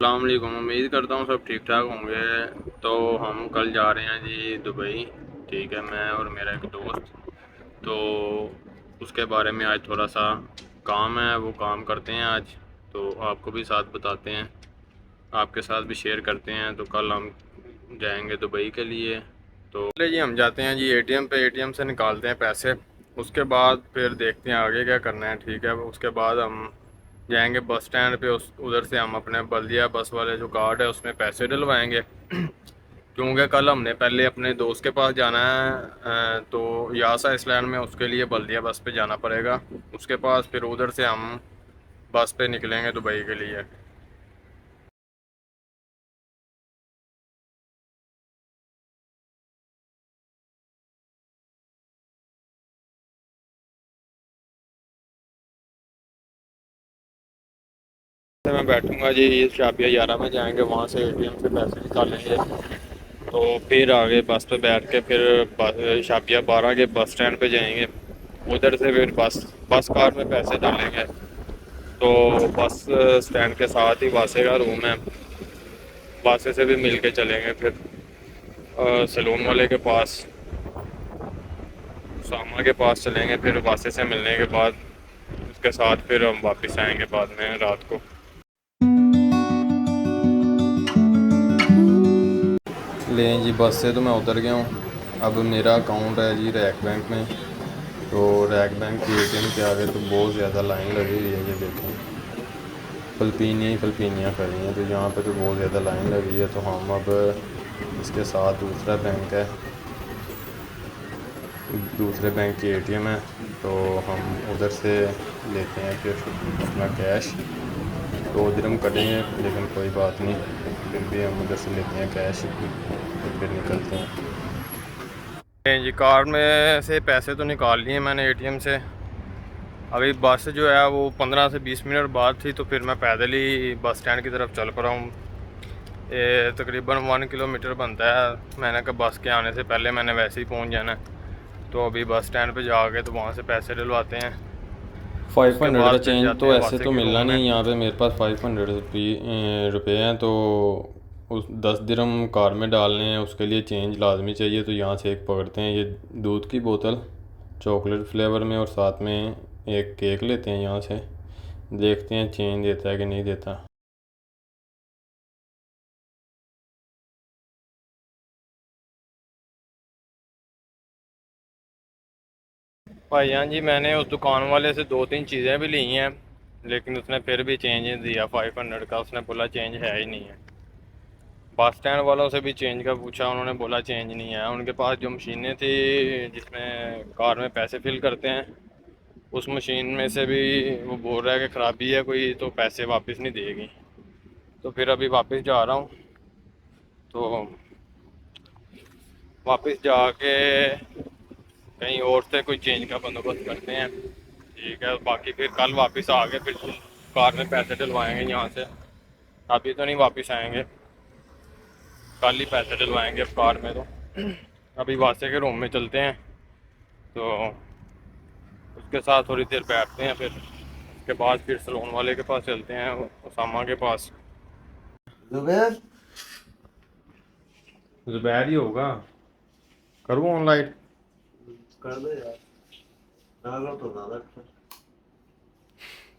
अस्सलाम वालेकुम। उम्मीद करता हूँ सब ठीक ठाक होंगे। तो हम कल जा रहे हैं जी दुबई। ठीक है, मैं और मेरा एक दोस्त। तो उसके बारे में आज थोड़ा सा काम है, वो काम करते हैं आज। तो आपको भी साथ बताते हैं, आपके साथ भी शेयर करते हैं। तो कल हम जाएंगे दुबई के लिए। तो पहले जी हम जाते हैं जी एटीएम पे, एटीएम से निकालते हैं पैसे। उसके बाद फिर देखते हैं आगे क्या करना है। ठीक है, उसके बाद हम जाएंगे बस स्टैंड पे। उस उधर से हम अपने बल्दिया बस वाले जो कार्ड है उसमें पैसे डलवाएंगे। क्योंकि कल हमने पहले अपने दोस्त के पास जाना है, तो यासा आइसलैंड में, उसके लिए बल्दिया बस पे जाना पड़ेगा उसके पास। फिर उधर से हम बस पे निकलेंगे दुबई के लिए। तो मैं बैठूंगा जी शाबिया 11 में जाएंगे, वहाँ से एटीएम से पैसे निकालेंगे। तो फिर आगे बस पे बैठ के फिर शाबिया 12 के बस स्टैंड पे जाएंगे। उधर से फिर बस कार में पैसे डालेंगे। तो बस स्टैंड के साथ ही वासे का रूम है, वासे से भी मिल के चलेंगे फिर सैलून वाले के पास, सामा के पास चलेंगे। फिर वासे से मिलने के बाद उसके साथ फिर हम वापस आएंगे बाद में रात को। लें जी, बस से तो मैं उतर गया हूँ। अब मेरा अकाउंट है जी रैक बैंक में। तो रैक बैंक के एटीएम के आगे तो बहुत ज़्यादा लाइन लगी हुई है, ये देखें, फिलिपीनियाँ ही फिलिपीनियाँ खड़ी हैं। तो यहाँ पे तो बहुत ज़्यादा लाइन लगी है। तो हम अब इसके साथ दूसरा बैंक है, दूसरे बैंक की एटीएम है। तो हम उधर से लेते हैं फिर अपना कैश। तो उधर हम कटेंगे लेकिन कोई बात नहीं, फिर भी हम उधर से लेते हैं कैश, फिर निकलते हैं। जी कार में से पैसे तो निकाल लिए मैंने एटीएम से। अभी बस जो है वो 15 से 20 मिनट बाद थी, तो फिर मैं पैदल ही बस स्टैंड की तरफ चल पड़ा हूँ। ये तकरीबन 1 किलोमीटर बनता है। मैंने कहा बस के आने से पहले मैंने वैसे ही पहुँच जाना है। तो अभी बस स्टैंड पे जाके तो वहाँ से पैसे डलवाते हैं। 500 का उसके बाद फिर चेंज जाते तो हैं ऐसे वासे तो के मिलना रूम में। नहीं यहाँ पे, मेरे पास 500 रुपये हैं। तो उस 10 दिरहम कार में डालने हैं, उसके लिए चेंज लाजमी चाहिए। तो यहाँ से एक पकड़ते हैं ये दूध की बोतल चॉकलेट फ्लेवर में, और साथ में एक केक लेते हैं यहाँ से। देखते हैं चेंज देता है कि नहीं देता। भाईजान जी, मैंने उस दुकान वाले से 2-3 चीज़ें भी ली हैं, लेकिन उसने फिर भी चेंज नहीं दिया 500 का। उसने बोला चेंज है ही नहीं है। बस स्टैंड वालों से भी चेंज का पूछा, उन्होंने बोला चेंज नहीं है उनके पास। जो मशीनें थी जिसमें कार में पैसे फिल करते हैं, उस मशीन में से भी वो बोल रहा है कि ख़राबी है कोई, तो पैसे वापस नहीं देगी। तो फिर अभी वापस जा रहा हूँ। तो वापस जाके कहीं और से कोई चेंज का बंदोबस्त करते हैं। ठीक है, बाकी फिर कल वापस आके फिर कार में पैसे डलवाएंगे यहाँ से। अभी तो नहीं वापस आएंगे, कल ही पैसे डलवाएंगे अब कार में। तो अभी वासे के रूम में चलते हैं। तो उसके साथ थोड़ी देर बैठते हैं, फिर उसके बाद फिर सलून वाले के पास चलते हैं, उसामा के पास। जुबेर जुबैर ही होगा। करूँ ऑनलाइन? कर दो यार, डालो तो ज्यादा अच्छा।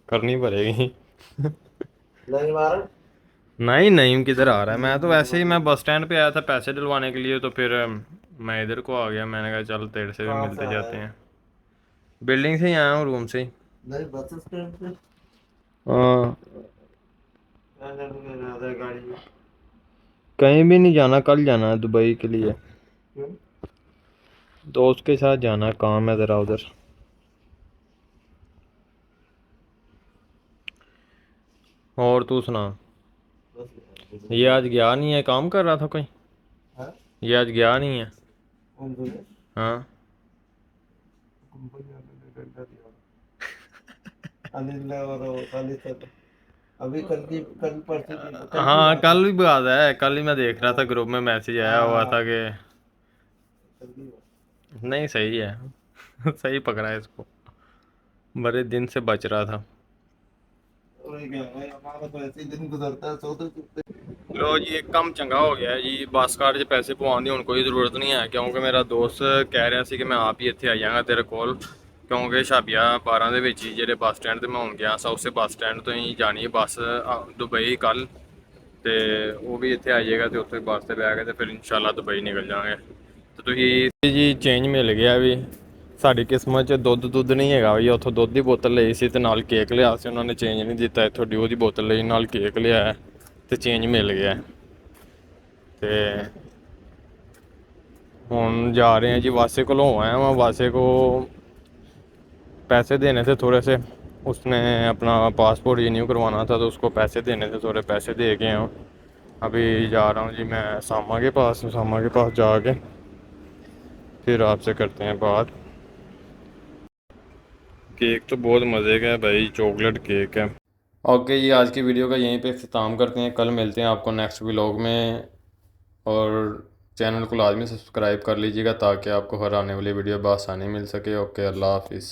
करनी पड़ेगी। नहीं मारा। नहीं, नहीं किधर आ रहा है? मैं तो वैसे ही मैं बस स्टैंड पे आया था पैसे डलवाने के लिए। तो फिर मैं इधर को आ गया, मैंने कहा चल तेरे से भी कहाँ से मिलते आया जाते है? हैं। बिल्डिंग से ही आया हूँ, रूम से ही। नहीं, बस स्टैंड पे हाँ। ज्यादा गाड़ी में। कहीं भी नहीं जाना, कल जाना है दुबई के लिए। क्यों? दोस्त के साथ जाना है, काम है ज़रा उधर। और तू सुना? बस यार, ये आज गया नहीं है, काम कर रहा था कोई? हाँ? ये आज गया नहीं है? कौन जुबेर? हाँ। कंपनी वाले ने डंडा दिया। अनिल ने और वो खालिद ने। अभी कल परसों कल की हाँ, बात है। कल भी बात है। कल ही मैं देख रहा था, हाँ ग्रुप में मैसेज आया हुआ हाँ, था कि कल की बात। नहीं, सही है। सही पकड़ा है इसको, बड़े दिन से बच रहा था। तो ये क्या है, हमारा तो ऐसे ही दिन गुजरता है, सोते सोते। लो जी, एक काम चंगा हो गया है जी, ਬੱਸ ਕਾਰਡ 'ਚ ਪੈਸੇ ਪਵਾਉਣ ਦੀ ਹੁਣ ਕੋਈ ਜ਼ਰੂਰਤ ਨਹੀਂ ਹੈ, ਕਿਉਂਕਿ ਮੇਰਾ ਦੋਸਤ ਕਹਿ ਰਿਹਾ ਸੀ ਕਿ ਮੈਂ ਆਪ ਹੀ ਇੱਥੇ ਆ ਜਾਵਾਂਗਾ ਤੇਰੇ ਕੋਲ, ਕਿਉਂਕਿ ਛਾਬੀਆ 12 ਦੇ ਵਿੱਚ ਹੀ ਜਿਹੜੇ ਬੱਸ ਸਟੈਂਡ ਤੇ ਮੈਂ ਹੁਣ ਗਿਆ ਸਾਂ ਉਸੇ ਬੱਸ ਸਟੈਂਡ ਤੋਂ ਹੀ ਜਾਣੀ ਹੈ ਬੱਸ ਦੁਬਈ ਕੱਲ, ਤੇ ਉਹ ਵੀ ਇੱਥੇ ਆ ਜਾਏਗਾ ਤੇ ਉੱਥੇ ਬੱਸ ਤੇ ਬਹਿ ਕੇ ਤੇ ਫਿਰ ਇਨਸ਼ਾਅੱਲਾ ਦੁਬਈ ਨਿਕਲ ਜਾਵਾਂਗੇ। ਤੇ ਤੁਸੀਂ ਜੀ ਚੇਂਜ ਮਿਲ ਗਿਆ ਵੀ, ਸਾਡੀ ਕਿਸਮਤ 'ਚ ਦੁੱਧ ਨਹੀਂ ਹੈਗਾ ਵੀ, ਉੱਥੋਂ ਦੁੱਧ ਦੀ ਬੋਤਲ ਲਈ ਸੀ ਤੇ ਨਾਲ ਕੇਕ ਲਿਆ ਸੀ, ਉਹਨਾਂ ਨੇ ਚੇਂਜ ਨਹੀਂ ਦਿੱਤਾ, ਇੱਥੋਂ ਡਿਓ ਦੀ ਬੋਤਲ ਲਈ ਨਾਲ ਕੇਕ ਲਿਆ ਤੇ ਚੇਂਜ ਮਿਲ ਗਿਆ। ਤੇ ਹੁਣ ਜਾ ਰਹੇ हैं जी, वासे को आया वहाँ, वासे को पैसे देने थे थोड़े से, उसने अपना पासपोर्ट रिन्यू करवाना था तो उसको पैसे देने थे, थोड़े पैसे दे के हूँ। अभी जा रहा हूँ जी मैं सामा के पास जाके फिर आपसे करते हैं बात। केक तो बहुत मज़े का है भाई, चॉकलेट केक है। ओके जी, आज की वीडियो का यहीं पे इख्तिताम करते हैं, कल मिलते हैं आपको नेक्स्ट व्लॉग में, और चैनल को लाजमी सब्सक्राइब कर लीजिएगा ताकि आपको हर आने वाली वीडियो बआसानी मिल सके। ओके, अल्लाह हाफिज़।